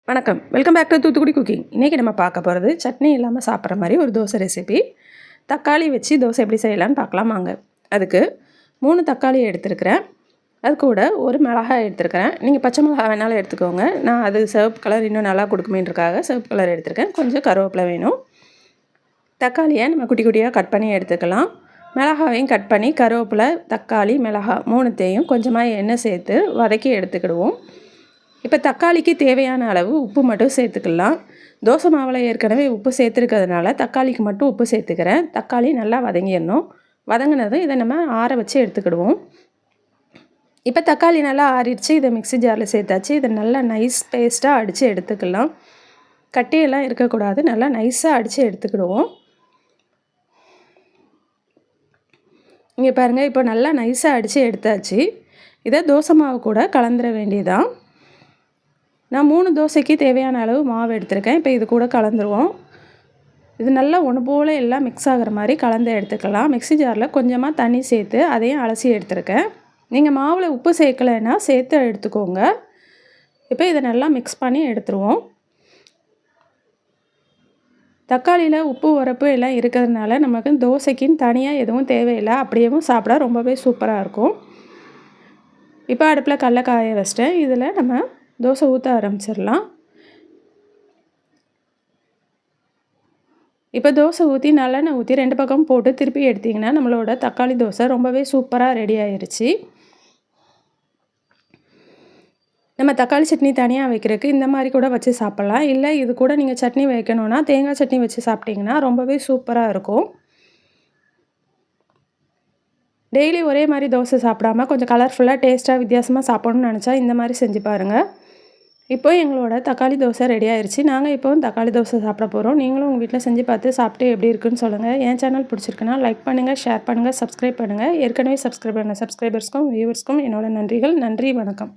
வணக்கம். Welcome back to Thoothukudi cooking. இன்றைக்கி நம்ம பார்க்க போகிறது சட்னி இல்லாமல் சாப்பிட்ற மாதிரி ஒரு தோசை ரெசிபி. தக்காளி வச்சு தோசை எப்படி செய்யலான்னு பார்க்கலாம் வாங்க. அதுக்கு 3 தக்காளி எடுத்துருக்கிறேன். அது கூட ஒரு மிளகாய் எடுத்துருக்கிறேன். நீங்கள் பச்சை மிளகாய் வேணாலும் எடுத்துக்கோங்க. நான் அது சிவப்பு கலர் இன்னும் நல்லா கொடுக்குமேன்றக்காக சிவப்பு கலர் எடுத்துருக்கேன். கொஞ்சம் கருவேப்பிலை வேணும். தக்காளியை நம்ம குட்டி குட்டியாக கட் பண்ணி எடுத்துக்கலாம். மிளகாவையும் கட் பண்ணி கருவேப்பிலை, தக்காளி, மிளகாய் 3த்தையும் கொஞ்சமாக எண்ணெய் சேர்த்து வதக்கி எடுத்துக்கிடுவோம். இப்போ தக்காளிக்கு தேவையான அளவு உப்பு மட்டும் சேர்த்துக்கலாம். தோசை மாவில் ஏற்கனவே உப்பு சேர்த்துருக்கிறதுனால தக்காளிக்கு மட்டும் உப்பு சேர்த்துக்கிறேன். தக்காளி நல்லா வதங்கிடணும். வதங்கினதும் இதை நம்ம ஆற வச்சு எடுத்துக்கிடுவோம். இப்போ தக்காளி நல்லா ஆறிடுச்சு. இதை மிக்ஸி ஜாரில் சேர்த்தாச்சு. இதை நல்லா நைஸ் பேஸ்ட்டாக அடித்து எடுத்துக்கலாம். கட்டியெல்லாம் இருக்கக்கூடாது. நல்லா நைஸாக அடித்து எடுத்துக்கிடுவோம். இங்கே பாருங்கள், இப்போ நல்லா நைஸாக அடித்து எடுத்தாச்சு. இதை தோசை மாவு கூட கலந்துட வேண்டியதான். நான் 3 தோசைக்கு தேவையான அளவு மாவு எடுத்திருக்கேன். இப்போ இது கூட கலந்துருவோம். இது நல்லா ஒன்று போல் எல்லாம் மிக்ஸ் ஆகிற மாதிரி கலந்து எடுத்துக்கலாம். மிக்ஸி ஜாரில் கொஞ்சமாக தண்ணி சேர்த்து அதையும் அலசி எடுத்துருக்கேன். நீங்கள் மாவில் உப்பு சேர்க்கலைன்னா சேர்த்து எடுத்துக்கோங்க. இப்போ இதை நல்லா மிக்ஸ் பண்ணி எடுத்துருவோம். தக்காளியில் உப்பு உரப்பு எல்லாம் இருக்கிறதுனால நமக்கு தோசைக்குன்னு தனியாக எதுவும் தேவையில்லை. அப்படியேவும் சாப்பிட ரொம்பவே சூப்பராக இருக்கும். இப்போ அடுப்பில் கடல காய வச்சிட்டேன். இதில் நம்ம தோசை ஊற்ற ஆரம்பிச்சிடலாம். இப்போ தோசை ஊற்றி நல்லெண்ணெய் ஊற்றி 2 பக்கம் போட்டு திருப்பி எடுத்திங்கன்னா நம்மளோட தக்காளி தோசை ரொம்பவே சூப்பராக ரெடி ஆயிடுச்சு. நம்ம தக்காளி சட்னி தனியாக வைக்கிறதுக்கு இந்த மாதிரி கூட வச்சு சாப்பிட்லாம். இல்லை இது கூட நீங்கள் சட்னி வைக்கணுன்னா தேங்காய் சட்னி வச்சு சாப்பிட்டிங்கன்னா ரொம்பவே சூப்பராக இருக்கும். டெய்லி ஒரே மாதிரி தோசை சாப்பிடாமல் கொஞ்சம் கலர்ஃபுல்லாக டேஸ்ட்டாக வித்தியாசமாக சாப்பிட்ணுன்னு நினச்சா இந்த மாதிரி செஞ்சு பாருங்கள். இப்போ எங்களோட தக்காளி தோசை ரெடி ஆயிடுச்சு. நாங்கள் இப்போ தக்காளி தோசை சாப்பிட போகிறோம். நீங்களும் உங்கள் வீட்டில் செஞ்சு பார்த்து சாப்பிட்டு எப்படி இருக்குன்னு சொல்லுங்கள். என் சேனல் பிடிச்சிருக்குன்னா லைக் பண்ணுங்கள், ஷேர் பண்ணுங்கள், சப்ஸ்கிரைப் பண்ணுங்கள். ஏற்கனவே சப்ஸ்கிரைப் பண்ண சப்ஸ்கிரைபர்ஸ்க்கும் வியூவர்ஸ்க்கும் என்னோட நன்றிகள். நன்றி, வணக்கம்.